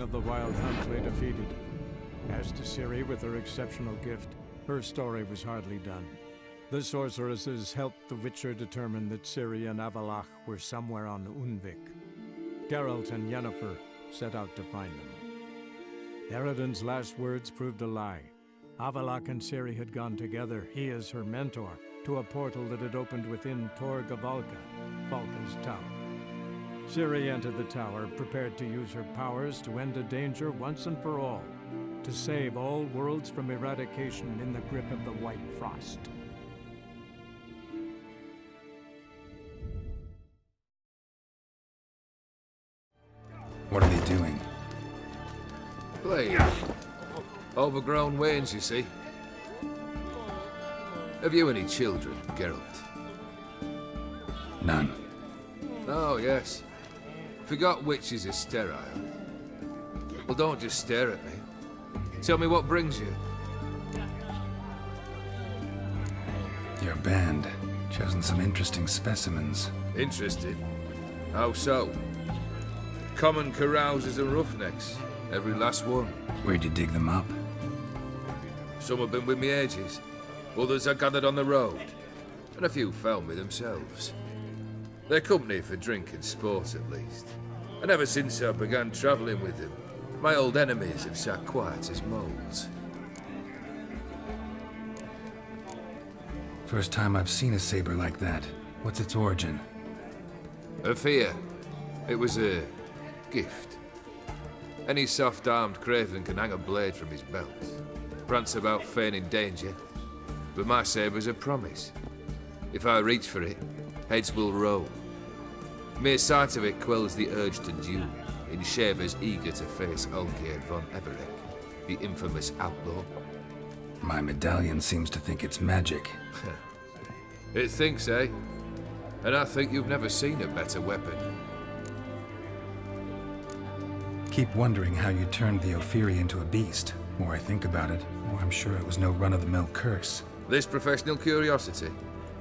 of the Wild Hunt lay defeated. As to Ciri with her exceptional gift, her story was hardly done. The sorceresses helped the Witcher determine that Ciri and Avallac'h were somewhere on Unvik. Geralt and Yennefer set out to find them. Eredin's last words proved a lie. Avallac'h and Ciri had gone together, he as her mentor, to a portal that had opened within Tor Gavalka, Valka's tower. Ciri entered the tower, prepared to use her powers to end a danger once and for all, to save all worlds from eradication in the grip of the White Frost. What are they doing? Playing. Overgrown wains, you see. Have you any children, Geralt? None. Oh, yes. Forgot witches are sterile. Well, don't just stare at me. Tell me what brings you. Your band. Chosen some interesting specimens. Interested? How so? Common carousers and roughnecks. Every last one. Where'd you dig them up? Some have been with me ages. Others I gathered on the road. And a few found me themselves. They're company for drink and sport, at least. And ever since I began travelling with them, my old enemies have sat quiet as moles. First time I've seen a saber like that. What's its origin? A fear. It was a gift. Any soft-armed craven can hang a blade from his belt. Prance about feigning danger. But my saber's a promise. If I reach for it, heads will roll. Mere sight of it quells the urge to duel, in shavers eager to face Olgierd von Everett, the infamous outlaw. My medallion seems to think it's magic. It thinks, eh? And I think you've never seen a better weapon. Keep wondering how you turned the Ophiri into a beast. More I think about it, more I'm sure it was no run-of-the-mill curse. This professional curiosity,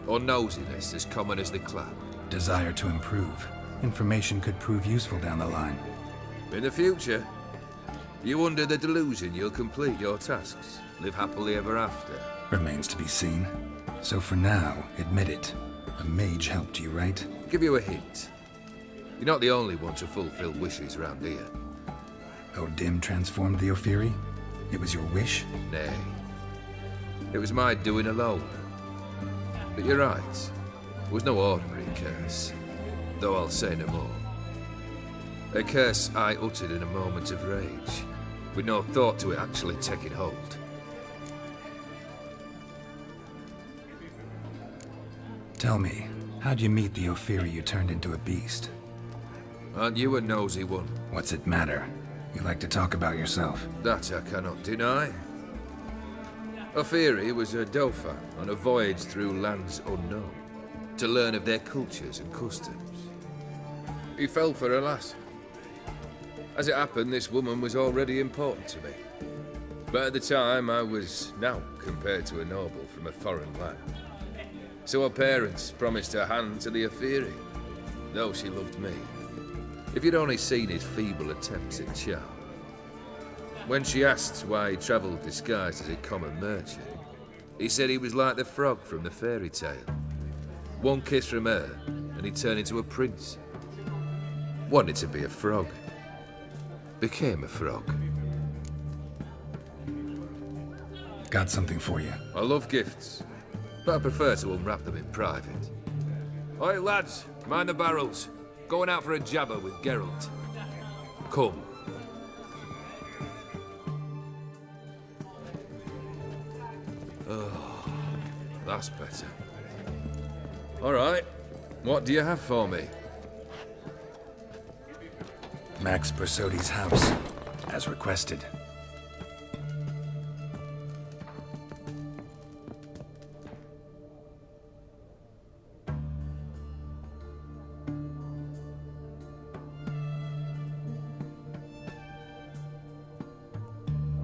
or nosiness as common as the clap? Desire to improve. Information could prove useful down the line. In the future, you under the delusion you'll complete your tasks, live happily ever after. Remains to be seen. So for now, admit it. A mage helped you, right? Give you a hint. You're not the only one to fulfill wishes round here. Odim transformed the Ophiri? It was your wish? Nay. It was my doing alone. But you're right. It was no ordinary curse. Though I'll say no more. A curse I uttered in a moment of rage, with no thought to it actually taking hold. Tell me, how'd you meet the Ophiri you turned into a beast? Aren't you a nosy one? What's it matter? You like to talk about yourself. That I cannot deny. Ophiri was a Dauphin on a voyage through lands unknown, to learn of their cultures and customs. He fell for a lass. As it happened, this woman was already important to me. But at the time, I was now compared to a noble from a foreign land. So her parents promised her hand to the Ophiri, though she loved me. If you'd only seen his feeble attempts at charm. When she asked why he travelled disguised as a common merchant, he said he was like the frog from the fairy tale. One kiss from her, and he turned into a prince. Wanted to be a frog. Became a frog. Got something for you. I love gifts, but I prefer to unwrap them in private. Oi, lads, mind the barrels. Going out for a jabber with Geralt. Come. Oh, that's better. All right, what do you have for me? Max Bersodi's house, as requested.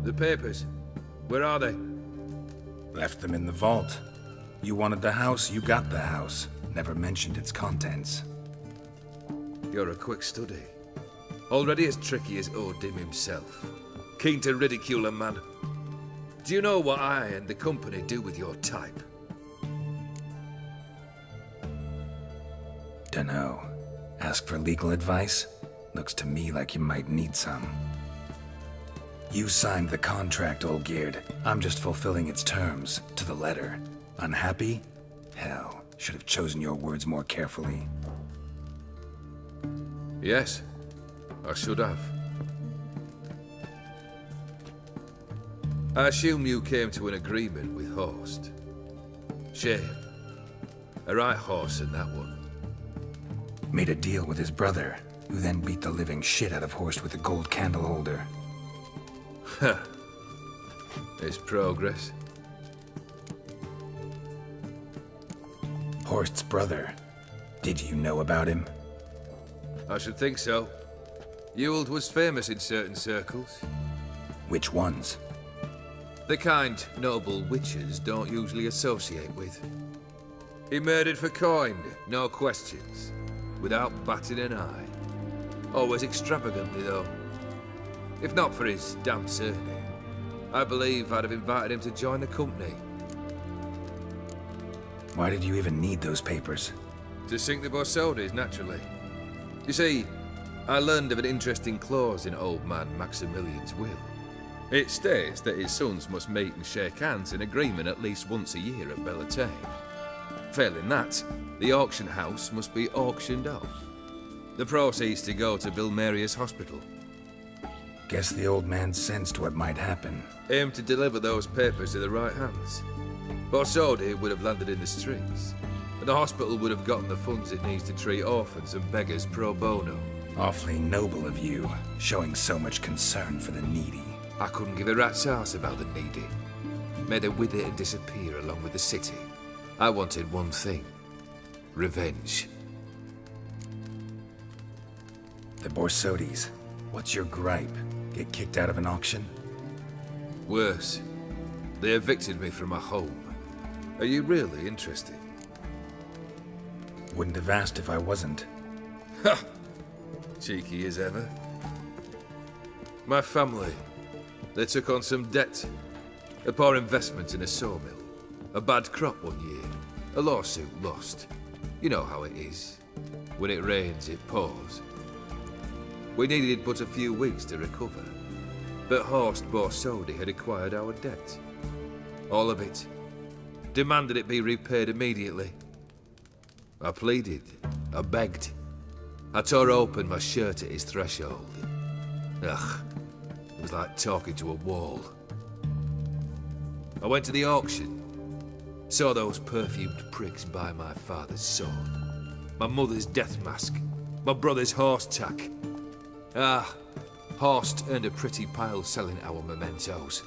The papers, where are they? Left them in the vault. You wanted the house, you got the house. Never mentioned its contents. You're a quick study. Already as tricky as Odin himself. Keen to ridicule a man. Do you know what I and the company do with your type? Dunno. Ask for legal advice? Looks to me like you might need some. You signed the contract, Olgierd. I'm just fulfilling its terms, to the letter. Unhappy? Hell, should have chosen your words more carefully. Yes, I should have. I assume you came to an agreement with Horst. Shame. A right horse in that one. Made a deal with his brother, who then beat the living shit out of Horst with a gold candle holder. Huh. It's progress. Horst's brother. Did you know about him? I should think so. Ewald was famous in certain circles. Which ones? The kind noble witches don't usually associate with. He murdered for coin, no questions, without batting an eye. Always extravagantly, though. If not for his damn surname, I believe I'd have invited him to join the company. Why did you even need those papers? To sink the Borsodis, naturally. You see, I learned of an interesting clause in old man Maximilian's will. It states that his sons must meet and shake hands in agreement at least once a year at Bellatane. Failing that, the auction house must be auctioned off. The proceeds to go to Bill Marius Hospital. Guess the old man sensed what might happen. Aimed to deliver those papers to the right hands. Borsodi would have landed in the streets, and the hospital would have gotten the funds it needs to treat orphans and beggars pro bono. Awfully noble of you, showing so much concern for the needy. I couldn't give a rat's ass about the needy. Made her with it and disappear along with the city. I wanted one thing. Revenge. The Borsodis. What's your gripe? Get kicked out of an auction? Worse. They evicted me from my home. Are you really interested? Wouldn't have asked if I wasn't. Ha! Cheeky as ever. My family. They took on some debt. A poor investment in a sawmill. A bad crop one year. A lawsuit lost. You know how it is. When it rains, it pours. We needed but a few weeks to recover. But Horst Borsodi had acquired our debt. All of it. Demanded it be repaid immediately. I pleaded. I begged. I tore open my shirt at his threshold. Ugh. It was like talking to a wall. I went to the auction. Saw those perfumed pricks buy my father's sword. My mother's death mask. My brother's horse tack. Ah, Horst earned a pretty pile selling our mementos.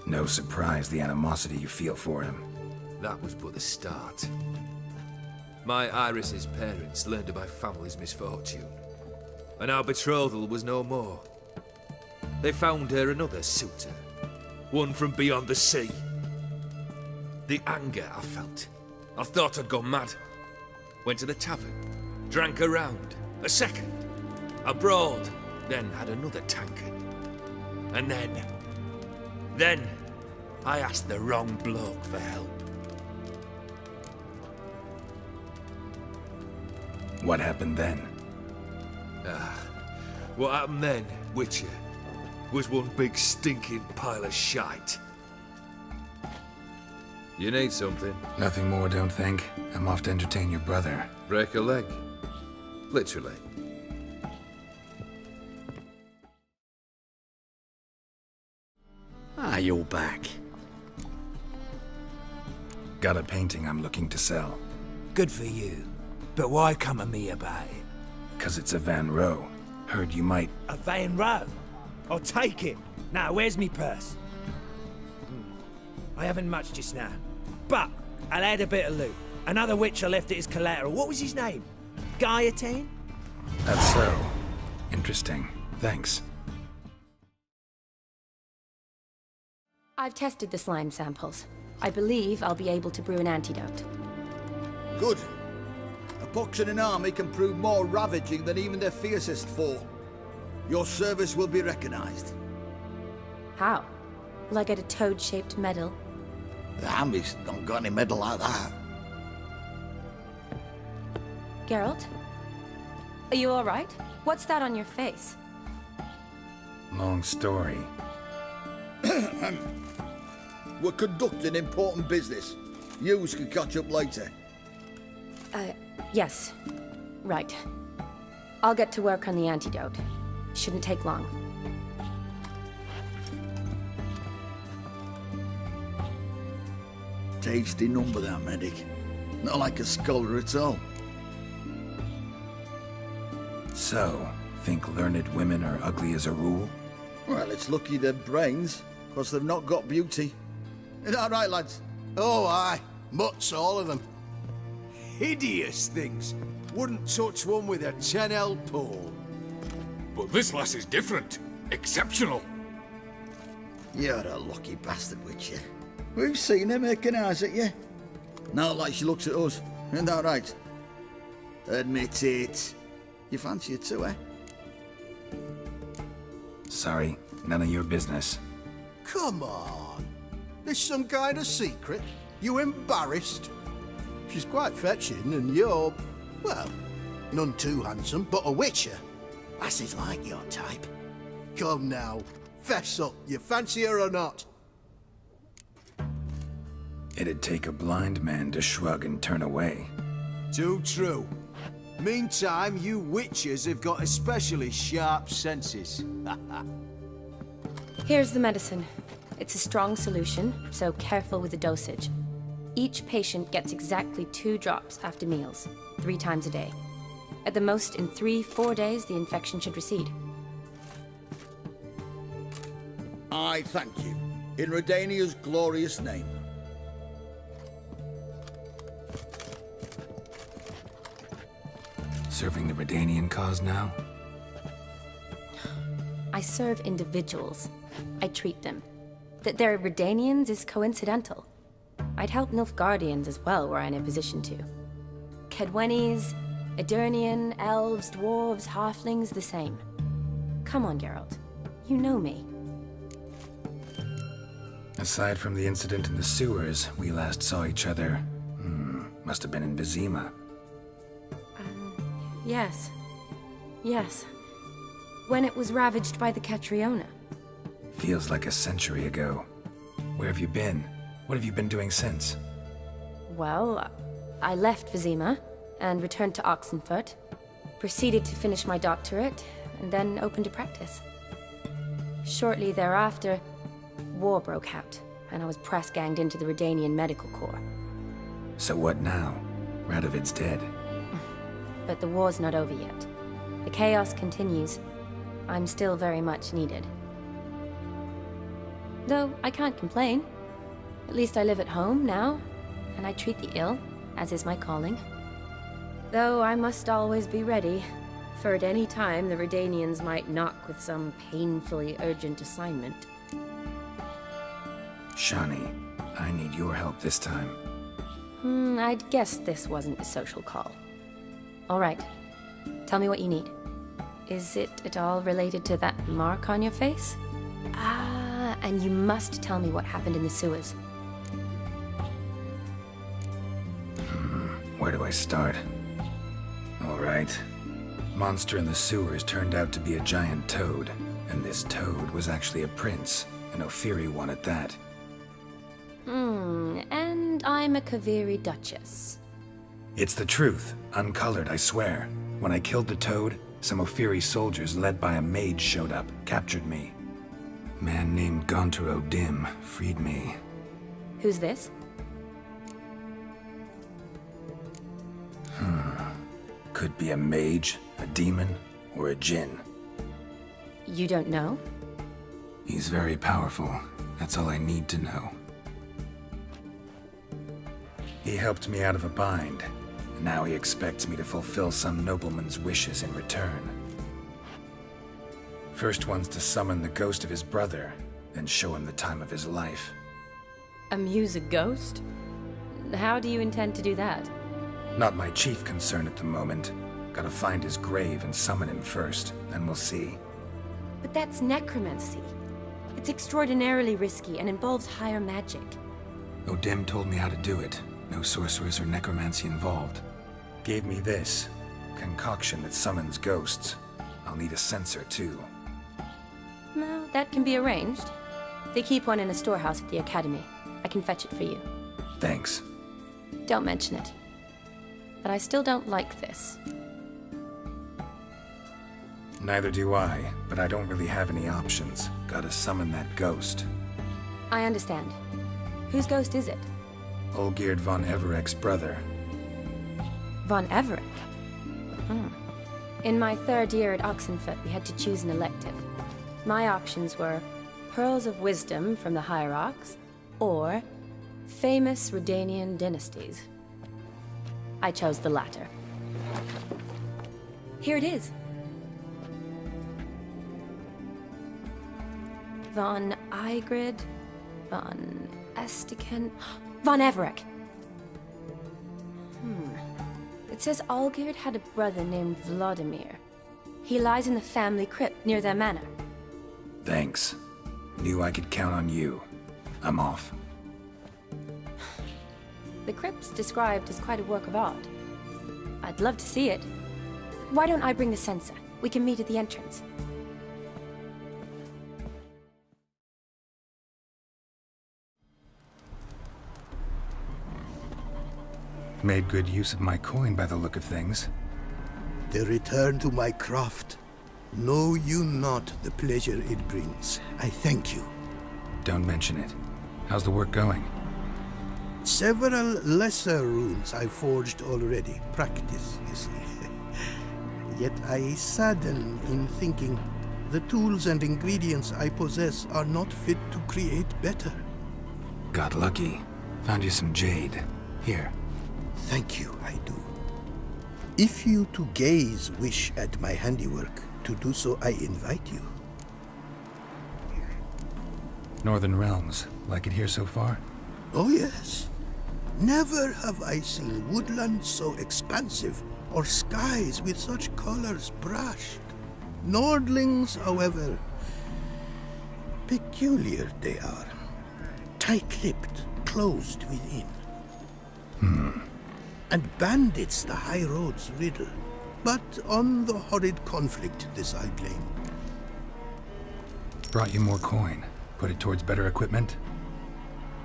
No surprise the animosity you feel for him. That was but the start. My Iris's parents learned of my family's misfortune, and our betrothal was no more. They found her another suitor, one from beyond the sea. The anger I felt. I thought I'd gone mad. Went to the tavern, drank a round, a second, a brawled, then had another tankard. And then I asked the wrong bloke for help. What happened then? What happened then, Witcher, was one big stinking pile of shite. You need something? Nothing more, don't think. I'm off to entertain your brother. Break a leg. Literally. Ah, you're back. Got a painting I'm looking to sell. Good for you. But why come to me about it? 'Cause it's a Van Row. Heard you might... A Van Row? I'll take it. Now, where's me purse? I haven't much just now. But I'll add a bit of loot. Another witcher left it as collateral. What was his name? Gaiatane? That's so. Interesting. Thanks. I've tested the slime samples. I believe I'll be able to brew an antidote. Good. A box and an army can prove more ravaging than even their fiercest foe. Your service will be recognized. How? Will I get a toad-shaped medal? The Hammies don't got any medal like that. Geralt? Are you alright? What's that on your face? Long story. We're conducting important business. Yous can catch up later. Yes. Right. I'll get to work on the antidote. Shouldn't take long. Tasty number, that medic. Not like a scholar at all. So, think learned women are ugly as a rule? Well, it's lucky they've brains, because they've not got beauty. Is that right, lads? Oh, aye. Mutts, all of them. Hideous things. Wouldn't touch one with a 10L pole. But this lass is different. Exceptional. You're a lucky bastard, Witcher. We've seen her making eyes at you. Not like she looks at us. Isn't that right? Admit it. You fancy her too, eh? Sorry, none of your business. Come on. This some kind of secret? You embarrassed? She's quite fetching, and you're, well, none too handsome, but a witcher. Lasses like your type. Come now, fess up, you fancy her or not? It'd take a blind man to shrug and turn away. Too true. Meantime, you witches have got especially sharp senses. Here's the medicine. It's a strong solution, so careful with the dosage. Each patient gets exactly 2 drops after meals, 3 times a day. At the most, in 3-4 days, the infection should recede. I thank you. In Redania's glorious name. Serving the Redanian cause now? I serve individuals. I treat them. That they're Redanians is coincidental. I'd help Nilfgaardians as well were I in a position to. Kedwenis, Edirnian, elves, dwarves, halflings, the same. Come on, Geralt. You know me. Aside from the incident in the sewers, we last saw each other... must have been in Vizima. Yes. Yes. When it was ravaged by the Catriona. Feels like a century ago. Where have you been? What have you been doing since? Well, I left Vizima and returned to Oxenfurt, proceeded to finish my doctorate, and then opened a practice. Shortly thereafter, war broke out, and I was press-ganged into the Redanian Medical Corps. So what now? Radovid's dead. But the war's not over yet. The chaos continues. I'm still very much needed. Though I can't complain. At least I live at home now, and I treat the ill, as is my calling. Though I must always be ready, for at any time the Redanians might knock with some painfully urgent assignment. Shani, I need your help this time. I'd guess this wasn't a social call. All right. Tell me what you need. Is it at all related to that mark on your face? Ah, and you must tell me what happened in the sewers. Where do I start? All right. Monster in the sewers turned out to be a giant toad, and this toad was actually a prince, an Ophiri one at that. And I'm a Kaviri Duchess. It's the truth, uncolored, I swear. When I killed the toad, some Ophiri soldiers led by a mage showed up, captured me. Man named Gontaro Dim freed me. Who's this? Could be a mage, a demon, or a djinn. You don't know? He's very powerful. That's all I need to know. He helped me out of a bind. Now he expects me to fulfill some nobleman's wishes in return. First one's to summon the ghost of his brother, then show him the time of his life. Amuse a ghost? How do you intend to do that? Not my chief concern at the moment. Gotta find his grave and summon him first, then we'll see. But that's necromancy. It's extraordinarily risky and involves higher magic. Odem told me how to do it. No sorcerers or necromancy involved. Gave me this concoction that summons ghosts. I'll need a censer, too. No, that can be arranged. They keep one in a storehouse at the academy. I can fetch it for you. Thanks. Don't mention it. But I still don't like this. Neither do I, but I don't really have any options. Gotta summon that ghost. I understand. Whose ghost is it? Olgierd von Everek's brother. Von Everek? In my third year at Oxenfoot, we had to choose an elective. My options were Pearls of Wisdom from the Hierarchs, or famous Redanian dynasties. I chose the latter. Here it is. Von Igrid, von Estiken, von Everek. It says Olgierd had a brother named Vladimir. He lies in the family crypt near their manor. Thanks. Knew I could count on you. I'm off. The crypt's described as quite a work of art. I'd love to see it. Why don't I bring the censer? We can meet at the entrance. Made good use of my coin by the look of things. The return to my craft. Know you not the pleasure it brings. I thank you. Don't mention it. How's the work going? Several lesser runes I forged already. Practice, you see. Yet I sadden in thinking the tools and ingredients I possess are not fit to create better. Got lucky. Found you some jade. Here. Thank you, I do. If you to gaze wish at my handiwork, to do so I invite you. Northern Realms. Like it here so far? Oh yes. Never have I seen woodlands so expansive, or skies with such colors brushed. Nordlings, however, peculiar they are. Tight-lipped, closed within. And bandits the high roads riddle. But on the horrid conflict this I blame. Brought you more coin. Put it towards better equipment?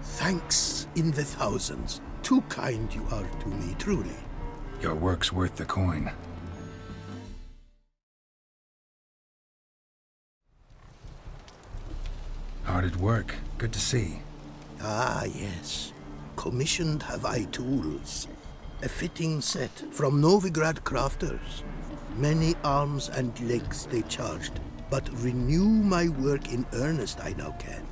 Thanks in the thousands. Too kind you are to me, truly. Your work's worth the coin. Hard at work. Good to see. Ah, yes. Commissioned have I tools. A fitting set from Novigrad crafters. Many arms and legs they charged, but renew my work in earnest I now can.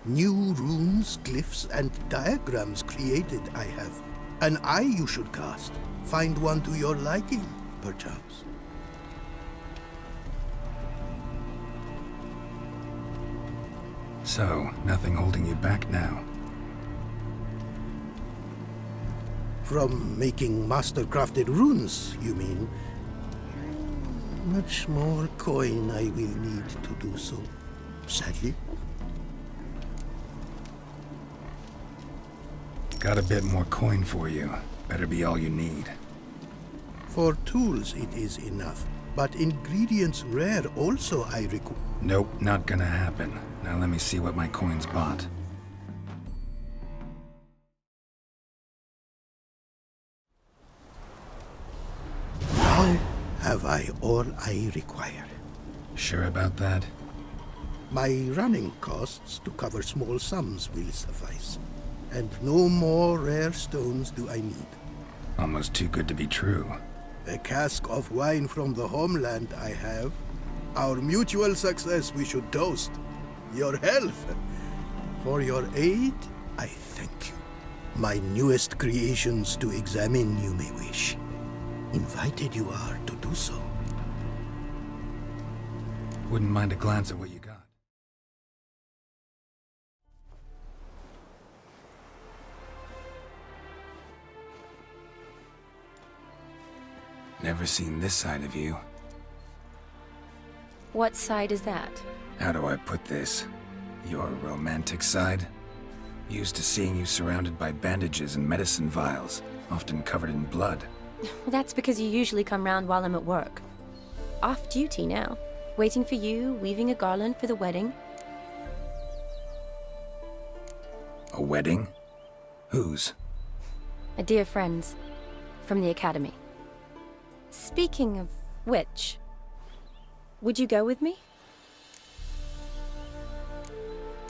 New runes, glyphs, and diagrams created I have. An eye you should cast. Find one to your liking, perchance. So, nothing holding you back now. From making master-crafted runes, you mean? Much more coin I will need to do so, sadly. Got a bit more coin for you. Better be all you need. For tools it is enough, but ingredients rare also I require. Nope, not gonna happen. Now let me see what my coin's bought. Now have I all I require. Sure about that? My running costs to cover small sums will suffice. And no more rare stones do I need. Almost too good to be true. A cask of wine from the homeland I have. Our mutual success we should toast. Your health. For your aid, I thank you. My newest creations to examine you may wish. Invited you are to do so. Wouldn't mind a glance at what you got. Never seen this side of you. What side is that? How do I put this? Your romantic side? Used to seeing you surrounded by bandages and medicine vials, often covered in blood. Well, that's because you usually come round while I'm at work. Off duty now. Waiting for you, weaving a garland for the wedding. A wedding? Whose? A dear friend's. From the academy. Speaking of which, would you go with me?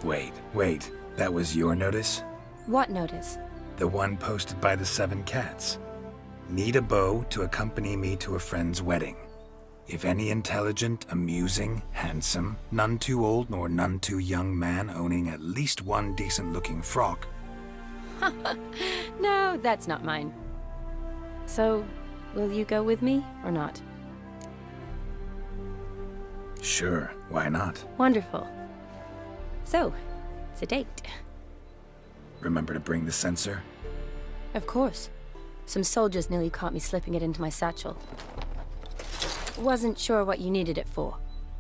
Wait. That was your notice? What notice? The one posted by the 7 cats. Need a beau to accompany me to a friend's wedding. If any intelligent, amusing, handsome, none too old nor none too young man owning at least one decent-looking frock. No, that's not mine. So, will you go with me, or not? Sure, why not? Wonderful. So, it's a date. Remember to bring the censer? Of course. Some soldiers nearly caught me slipping it into my satchel. Wasn't sure what you needed it for,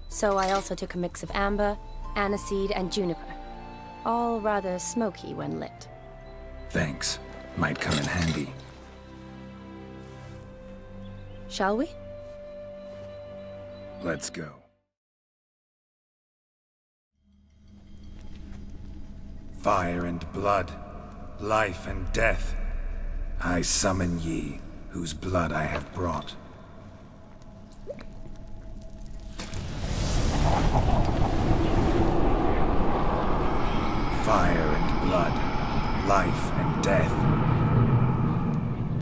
so I also took a mix of amber, aniseed, and juniper. All rather smoky when lit. Thanks. Might come in handy. Shall we? Let's go. Fire and blood, life and death, I summon ye, whose blood I have brought. Fire and blood, life and death.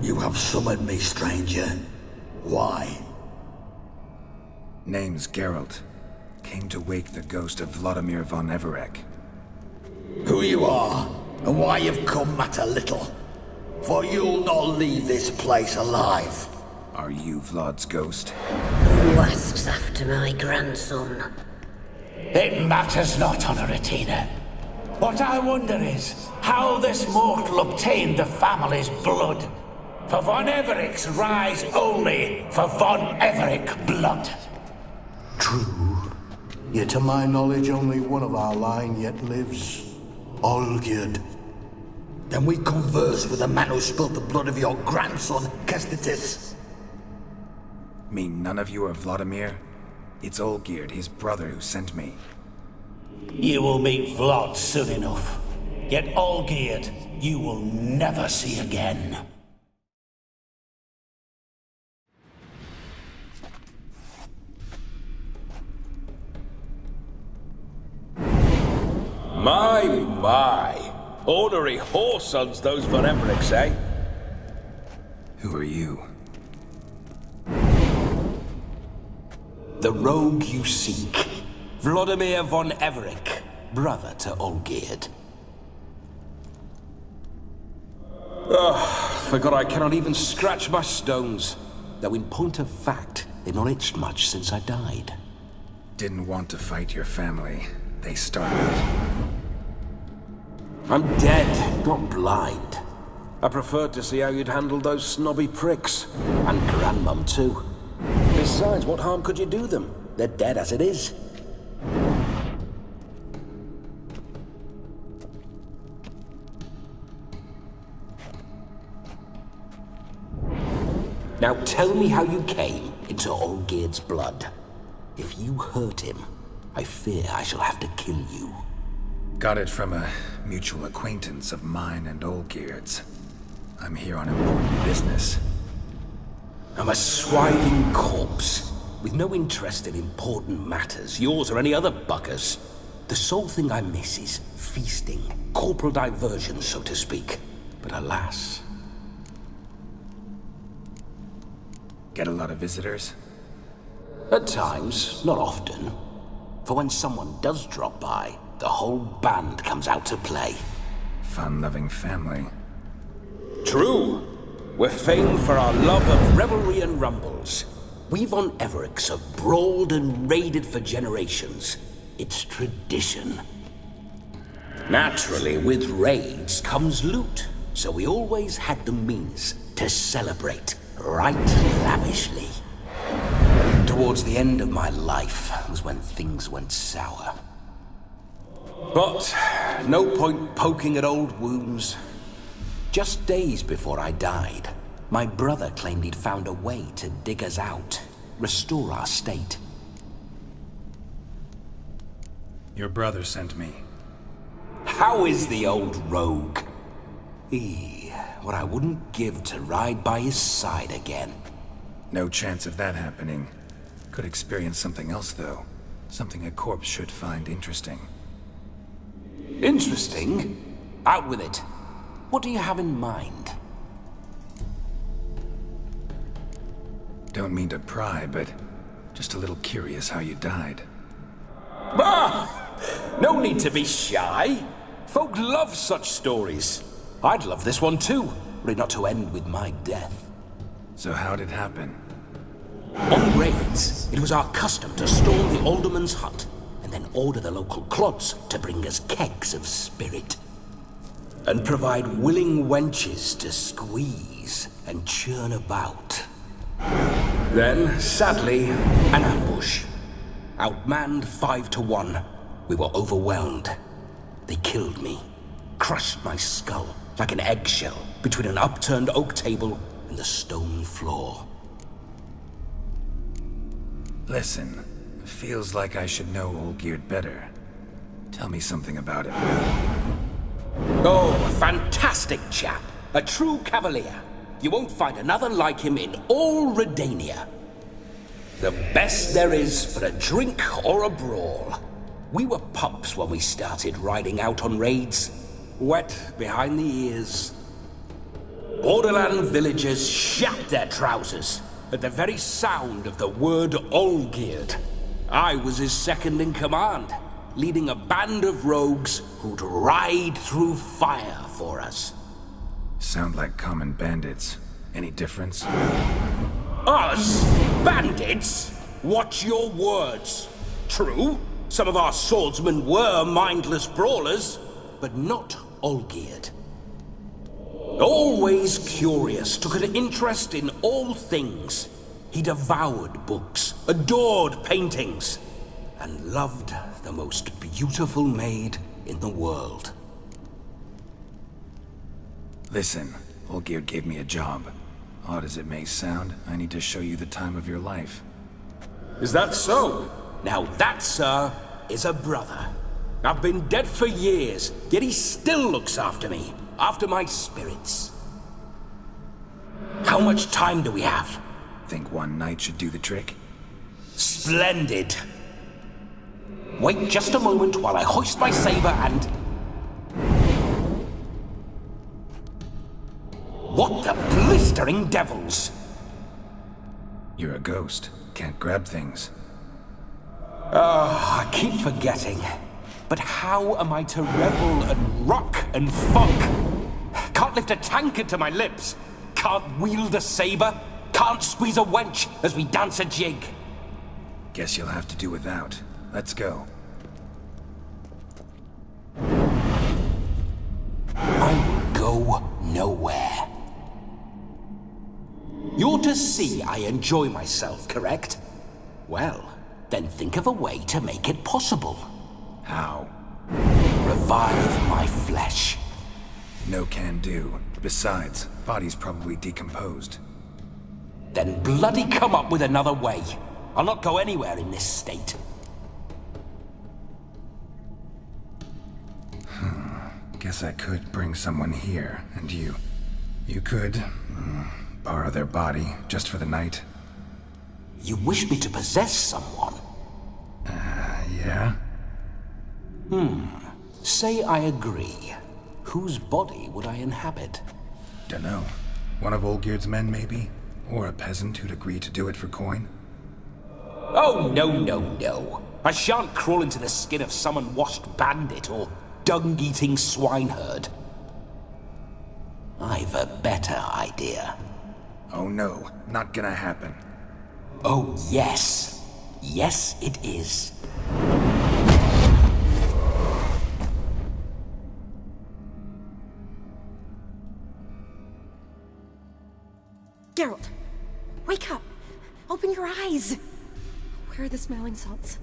You have summoned me, stranger. Why? Name's Geralt. Came to wake the ghost of Vladimir von Everec. Who you are, and why you've come matter little. For you'll not leave this place alive. Are you Vlad's ghost? Who asks after my grandson? It matters not, Honoratina. What I wonder is how this mortal obtained the family's blood. For von Everic's rise only for von Everec blood. True. Yet to my knowledge, only one of our line yet lives. Olgierd. Then we converse with the man who spilt the blood of your grandson, Kestitis. Mean none of you are Vladimir? It's Olgierd, his brother, who sent me. You will meet Vlad soon enough. Yet Olgierd, you will never see again. My. Ornery whoresons those von Everecs, eh? Who are you? The rogue you seek. Vladimir von Everec, brother to Olgierd. Forgot I cannot even scratch my stones. Though in point of fact, they've not itched much since I died. Didn't want to fight your family. They started it. I'm dead, not blind. I preferred to see how you'd handle those snobby pricks. And Grandmum too. Besides, what harm could you do them? They're dead as it is. Now tell me how you came into Olgierd's blood. If you hurt him, I fear I shall have to kill you. Got it from a mutual acquaintance of mine and Olgierd's. I'm here on important business. I'm a swiving corpse, with no interest in important matters, yours or any other buggers. The sole thing I miss is feasting, corporal diversion, so to speak. But alas... Get a lot of visitors? At times, not often. For when someone does drop by, the whole band comes out to play. Fun-loving family. True. We're famed for our love of revelry and rumbles. We von Everecs have brawled and raided for generations. It's tradition. Naturally, with raids comes loot, so we always had the means to celebrate right lavishly. Towards the end of my life was when things went sour. But no point poking at old wounds. Just days before I died, my brother claimed he'd found a way to dig us out, restore our state. Your brother sent me. How is the old rogue? What I wouldn't give to ride by his side again. No chance of that happening. Could experience something else, though. Something a corpse should find interesting. Interesting? Out with it. What do you have in mind? Don't mean to pry, but just a little curious how you died. No need to be shy. Folk love such stories. I'd love this one too, were it not to end with my death. So how'd it happen? On raids, it was our custom to storm the alderman's hut, and then order the local clods to bring us kegs of spirit. And provide willing wenches to squeeze and churn about. Then, sadly, an ambush. Outmanned 5 to 1, we were overwhelmed. They killed me, crushed my skull like an eggshell between an upturned oak table and the stone floor. Listen, feels like I should know Olgierd better. Tell me something about him. Oh, a fantastic chap. A true cavalier. You won't find another like him in all Redania. The best there is for a drink or a brawl. We were pups when we started riding out on raids. Wet behind the ears. Borderland villagers shat their trousers at the very sound of the word Olgierd. I was his second in command, leading a band of rogues who'd ride through fire for us. Sound like common bandits. Any difference? Us? Bandits? Watch your words. True, some of our swordsmen were mindless brawlers, but not Olgierd. Always curious, took an interest in all things. He devoured books, adored paintings, and loved the most beautiful maid in the world. Listen, Olgierd gave me a job. Odd as it may sound, I need to show you the time of your life. Is that so? Now that, sir, is a brother. I've been dead for years, yet he still looks after me, after my spirits. How much time do we have? Think one night should do the trick? Splendid. Wait just a moment while I hoist my saber and... What the blistering devils? You're a ghost. Can't grab things. I keep forgetting. But how am I to revel and rock and fuck? Can't lift a tankard to my lips. Can't wield a saber. Can't squeeze a wench as we dance a jig. Guess you'll have to do without. Let's go. I will go nowhere. You're to see I enjoy myself, correct? Well, then think of a way to make it possible. How? Revive my flesh. No can do. Besides, body's probably decomposed. Then bloody come up with another way. I'll not go anywhere in this state. Guess I could bring someone here, and you could borrow their body just for the night. You wish me to possess someone? Yeah? Say I agree. Whose body would I inhabit? Dunno. One of Olgierd's men, maybe? Or a peasant who'd agree to do it for coin? Oh, no. I shan't crawl into the skin of some unwashed bandit or dung-eating swineherd. I've a better idea. Oh no, not gonna happen. Oh, yes. Yes, it is. Geralt, wake up. Open your eyes. Where are the smelling salts?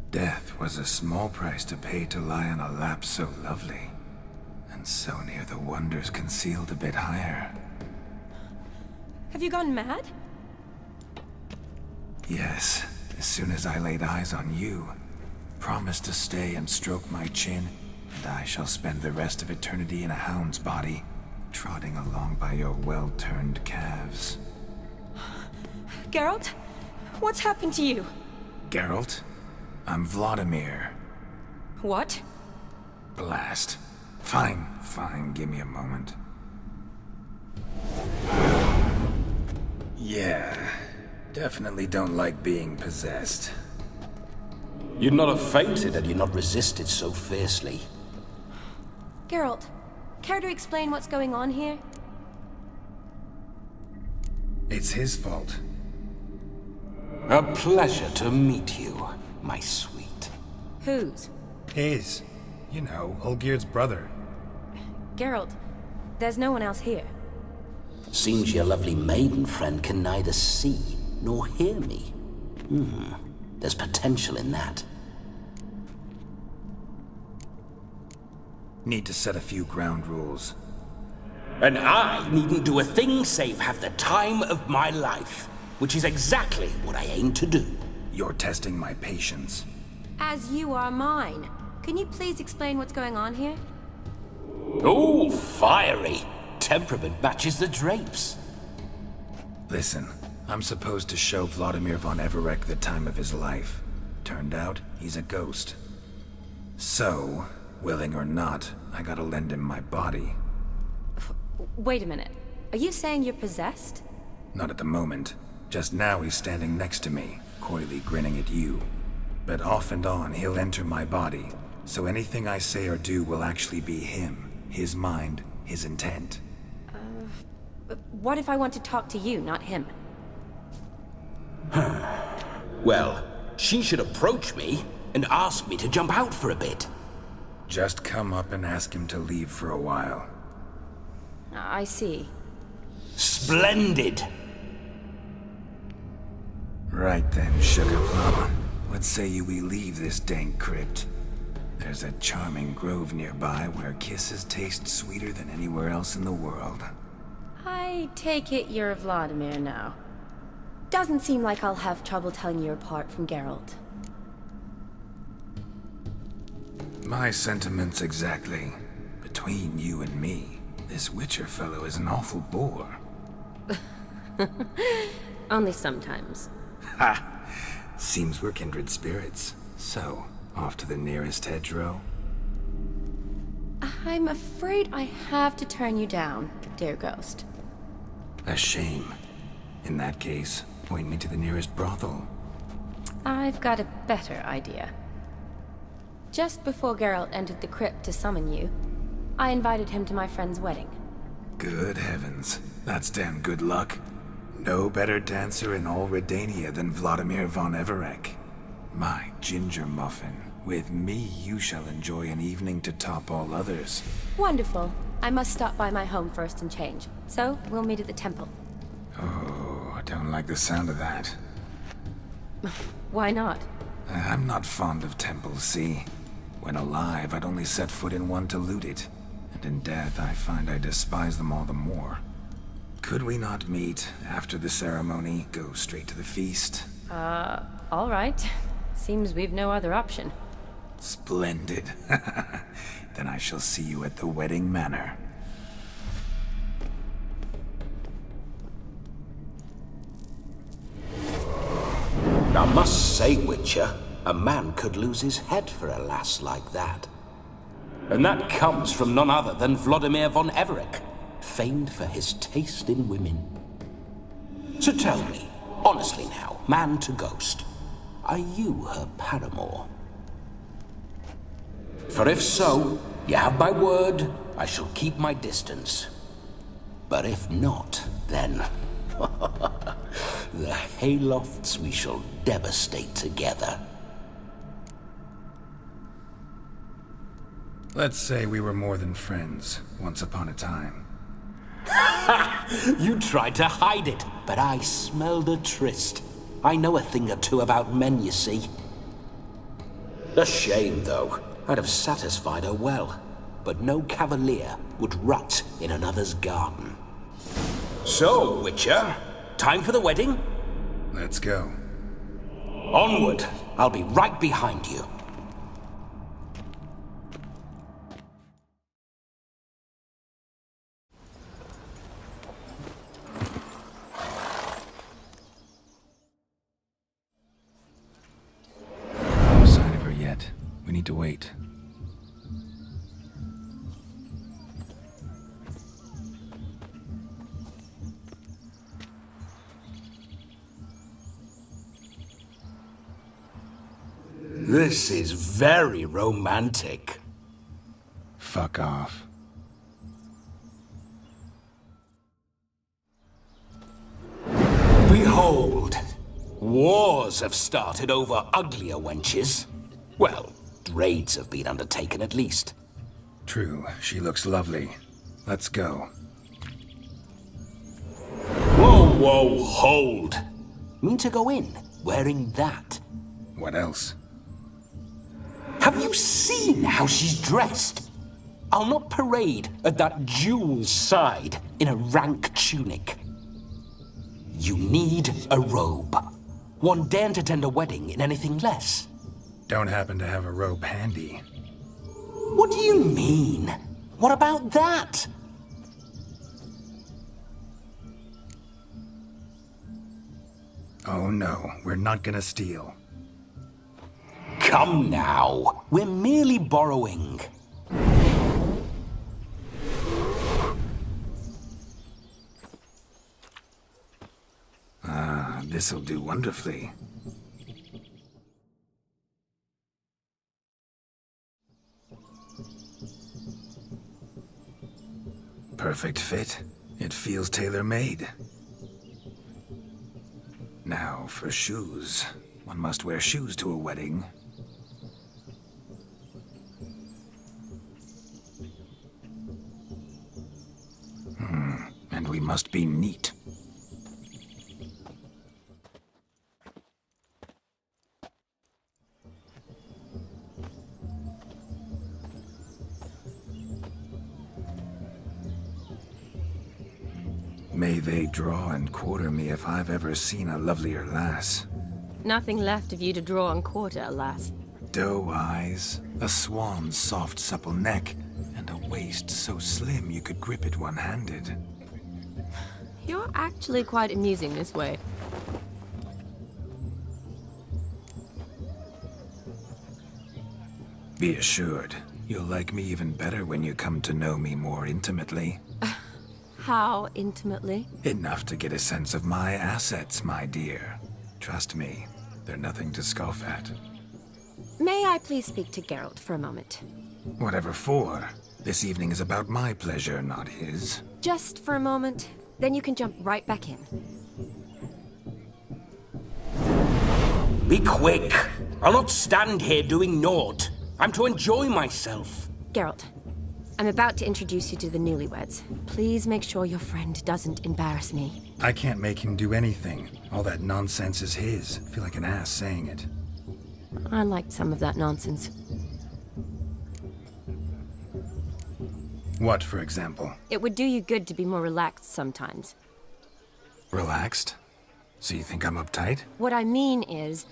Death was a small price to pay to lie on a lap so lovely, and so near the wonders concealed a bit higher. Have you gone mad? Yes, as soon as I laid eyes on you, promised to stay and stroke my chin, and I shall spend the rest of eternity in a hound's body, trotting along by your well-turned calves. Geralt? What's happened to you? Geralt? I'm Vladimir. What? Blast. Fine, give me a moment. Yeah, definitely don't like being possessed. You'd not have fainted had you not resisted so fiercely. Geralt, care to explain what's going on here? It's his fault. A pleasure to meet you, my sweet. Whose? His. You know, Olgierd's brother. Geralt, there's no one else here. Seems your lovely maiden friend can neither see nor hear me. There's potential in that. Need to set a few ground rules. And I needn't do a thing save have the time of my life, which is exactly what I aim to do. You're testing my patience. As you are mine. Can you please explain what's going on here? Oh, fiery. Temperament matches the drapes. Listen, I'm supposed to show Vladimir von Everec the time of his life. Turned out, he's a ghost. So, willing or not, I gotta lend him my body. Wait a minute. Are you saying you're possessed? Not at the moment. Just now he's standing next to me, coyly grinning at you. But off and on, he'll enter my body, so anything I say or do will actually be him, his mind, his intent. What if I want to talk to you, not him? Well, she should approach me and ask me to jump out for a bit. Just come up and ask him to leave for a while. I see. Splendid! Right then, Sugar Plum. What say you we leave this dank crypt? There's a charming grove nearby where kisses taste sweeter than anywhere else in the world. I take it you're Vladimir now. Doesn't seem like I'll have trouble telling you apart from Geralt. My sentiments exactly. Between you and me, this Witcher fellow is an awful bore. Only sometimes. Ha! Seems we're kindred spirits. So, off to the nearest hedgerow? I'm afraid I have to turn you down, dear ghost. A shame. In that case, point me to the nearest brothel. I've got a better idea. Just before Geralt entered the crypt to summon you, I invited him to my friend's wedding. Good heavens. That's damn good luck. No better dancer in all Redania than Vladimir von Everec. My ginger muffin. With me, you shall enjoy an evening to top all others. Wonderful. I must stop by my home first and change. So, we'll meet at the temple. Oh, I don't like the sound of that. Why not? I'm not fond of temples, see? When alive, I'd only set foot in one to loot it. And in death, I find I despise them all the more. Could we not meet after the ceremony, go straight to the feast? All right. Seems we've no other option. Splendid. Then I shall see you at the wedding manor. I must say, Witcher, a man could lose his head for a lass like that. And that comes from none other than Vladimir von Everec, famed for his taste in women. So tell me, honestly now, man to ghost, are you her paramour? For if so, you have my word, I shall keep my distance. But if not, then the haylofts we shall devastate together. Let's say we were more than friends, once upon a time. You tried to hide it, but I smelled a tryst. I know a thing or two about men, you see. A shame, though. I'd have satisfied her well. But no cavalier would rut in another's garden. So, Witcher, time for the wedding? Let's go. Onward. I'll be right behind you. No sign of her yet. We need to wait. This is very romantic. Fuck off. Behold! Wars have started over uglier wenches. Well, raids have been undertaken at least. True, she looks lovely. Let's go. Whoa, whoa, hold! Mean to go in wearing that? What else? Have you seen how she's dressed? I'll not parade at that jewel's side in a rank tunic. You need a robe. One daren't attend a wedding in anything less. Don't happen to have a robe handy. What do you mean? What about that? Oh no, we're not gonna steal. Come now, we're merely borrowing. Ah, this'll do wonderfully. Perfect fit. It feels tailor-made. Now for shoes. One must wear shoes to a wedding. And we must be neat. May they draw and quarter me if I've ever seen a lovelier lass. Nothing left of you to draw and quarter, alas. Doe eyes, a swan's soft supple neck, and a waist so slim you could grip it one-handed. You're actually quite amusing this way. Be assured, you'll like me even better when you come to know me more intimately. How intimately? Enough to get a sense of my assets, my dear. Trust me, they're nothing to scoff at. May I please speak to Geralt for a moment? Whatever for. This evening is about my pleasure, not his. Just for a moment, then you can jump right back in. Be quick! I'll not stand here doing naught. I'm to enjoy myself. Geralt, I'm about to introduce you to the newlyweds. Please make sure your friend doesn't embarrass me. I can't make him do anything. All that nonsense is his. I feel like an ass saying it. I liked some of that nonsense. What, for example? It would do you good to be more relaxed sometimes. Relaxed? So you think I'm uptight? What I mean is,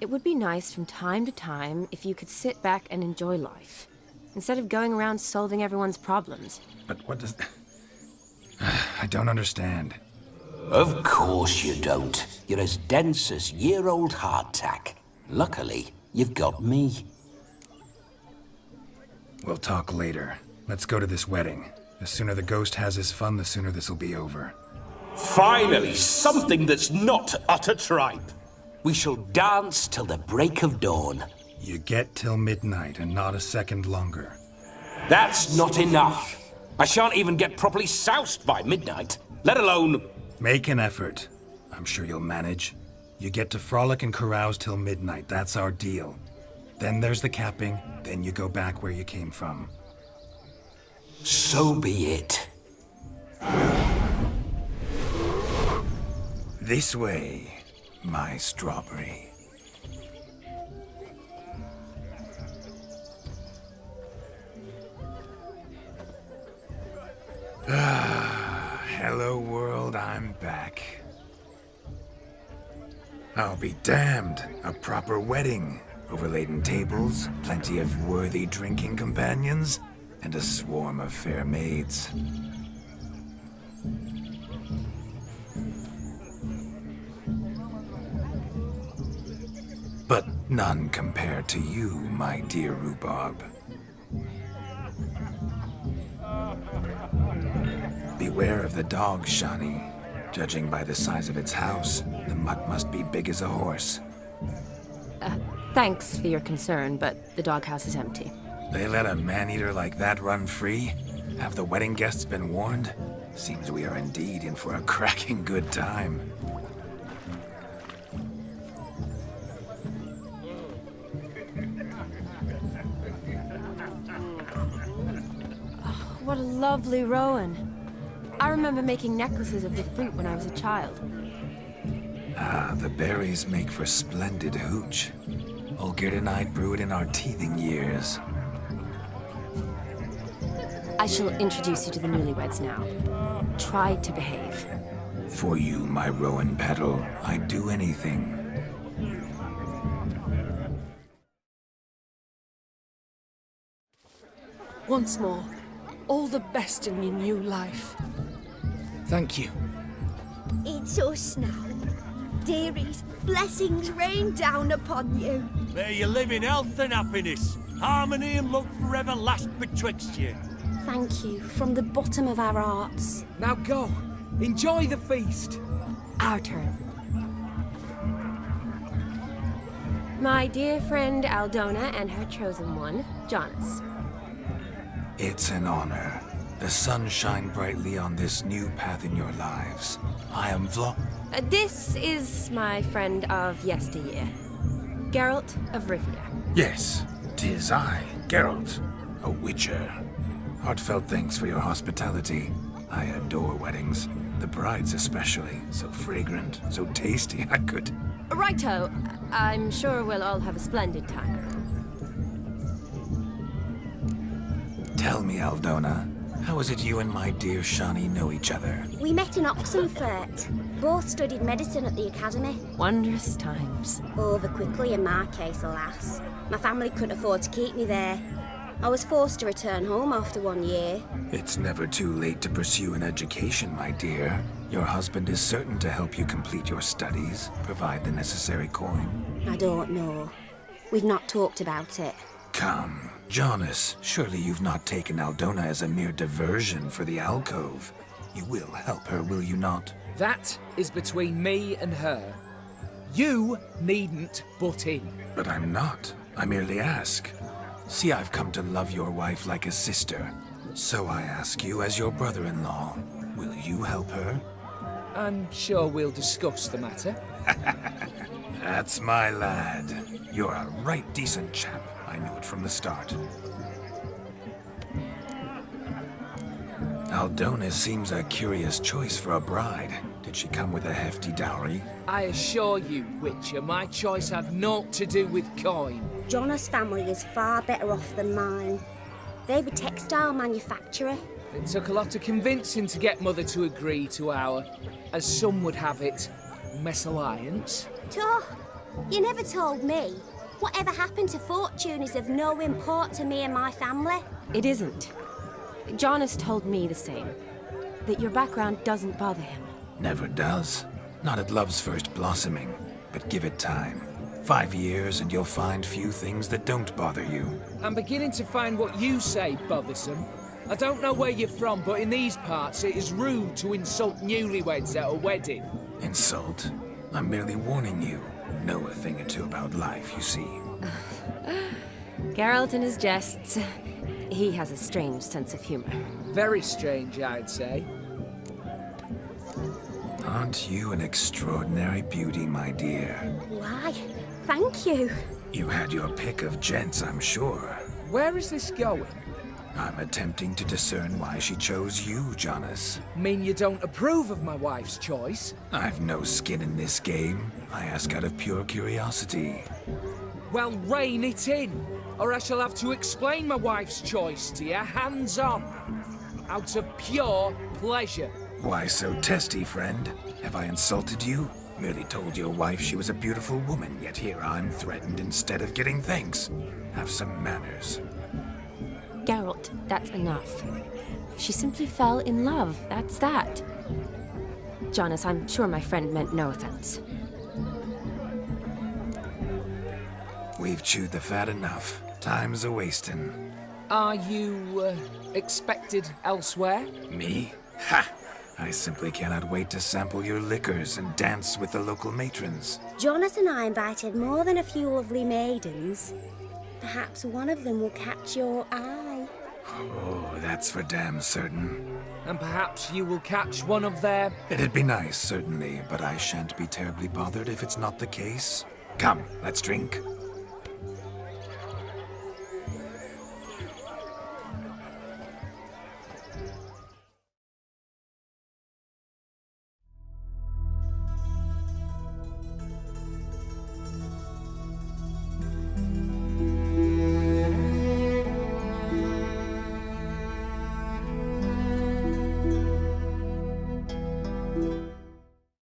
it would be nice from time to time if you could sit back and enjoy life, instead of going around solving everyone's problems. But what does... I don't understand. Of course you don't. You're as dense as year-old hardtack. Luckily, you've got me. We'll talk later. Let's go to this wedding. The sooner the ghost has his fun, the sooner this'll be over. Finally, something that's not utter tripe. We shall dance till the break of dawn. You get till midnight and not a second longer. That's not enough. I shan't even get properly soused by midnight, let alone... Make an effort. I'm sure you'll manage. You get to frolic and carouse till midnight. That's our deal. Then there's the capping, then you go back where you came from. So be it. This way, my strawberry. Hello world, I'm back. I'll be damned. A proper wedding. Overladen tables, plenty of worthy drinking companions, and a swarm of fair maids. But none compared to you, my dear rhubarb. Beware of the dog, Shani. Judging by the size of its house, the mutt must be big as a horse. Thanks for your concern, but the doghouse is empty. They let a man-eater like that run free? Have the wedding guests been warned? Seems we are indeed in for a cracking good time. Oh, what a lovely rowan. I remember making necklaces of the fruit when I was a child. Ah, the berries make for splendid hooch. Olgierd and I brewed in our teething years. I shall introduce you to the newlyweds now. Try to behave. For you, my rowan petal, I'd do anything. Once more, all the best in your new life. Thank you. It's us now. Dearies, blessings rain down upon you. May you live in health and happiness. Harmony and love forever last betwixt you. Thank you from the bottom of our hearts. Now go. Enjoy the feast. Our turn. My dear friend Aldona and her chosen one, Jonas. It's an honor. The sun shine brightly on this new path in your lives. I am This is my friend of yesteryear, Geralt of Ривии. Yes, 'tis I, Geralt, a witcher. Heartfelt thanks for your hospitality. I adore weddings. The brides especially. So fragrant, so tasty, I could... Righto. I'm sure we'll all have a splendid time. Tell me, Aldona, how is it you and my dear Shani know each other? We met in Oxenfurt. Both studied medicine at the academy. Wondrous times. Over quickly in my case, alas. My family couldn't afford to keep me there. I was forced to return home after 1 year. It's never too late to pursue an education, my dear. Your husband is certain to help you complete your studies, provide the necessary coin. I don't know. We've not talked about it. Come, Jonas, surely you've not taken Aldona as a mere diversion for the alcove. You will help her, will you not? That is between me and her. You needn't butt in. But I'm not. I merely ask. See, I've come to love your wife like a sister. So I ask you as your brother-in-law, will you help her? I'm sure we'll discuss the matter. That's my lad. You're a right decent chap. I knew it from the start. Aldona seems a curious choice for a bride. Did she come with a hefty dowry? I assure you, Witcher, my choice had naught to do with coin. Jonas' family is far better off than mine. They're a textile manufacturer. It took a lot of convincing to get Mother to agree to our, as some would have it, mesalliance. You never told me. Whatever happened to fortune is of no import to me and my family. It isn't. Jonas told me the same. That your background doesn't bother him. Never does. Not at love's first blossoming. But give it time. 5 years and you'll find few things that don't bother you. I'm beginning to find what you say bothersome. I don't know where you're from, but in these parts it is rude to insult newlyweds at a wedding. Insult? I'm merely warning you. Know a thing or two about life, you see. Geralt and his jests. He has a strange sense of humor. Very strange, I'd say. Aren't you an extraordinary beauty, my dear? Why, thank you. You had your pick of gents, I'm sure. Where is this going? I'm attempting to discern why she chose you, Jonas. Mean you don't approve of my wife's choice? I've no skin in this game. I ask out of pure curiosity. Well, rein it in, or I shall have to explain my wife's choice to you, hands on. Out of pure pleasure. Why so testy, friend? Have I insulted you? Merely told your wife she was a beautiful woman, yet here I'm threatened instead of getting thanks. Have some manners. Geralt, that's enough. She simply fell in love, that's that. Jonas, I'm sure my friend meant no offense. We've chewed the fat enough. Time's a-wasting. Are you, expected elsewhere? Me? Ha! I simply cannot wait to sample your liquors and dance with the local matrons. Jonas and I invited more than a few lovely maidens. Perhaps one of them will catch your eye. Oh, that's for damn certain. And perhaps you will catch one of their... It'd be nice, certainly, but I shan't be terribly bothered if it's not the case. Come, let's drink.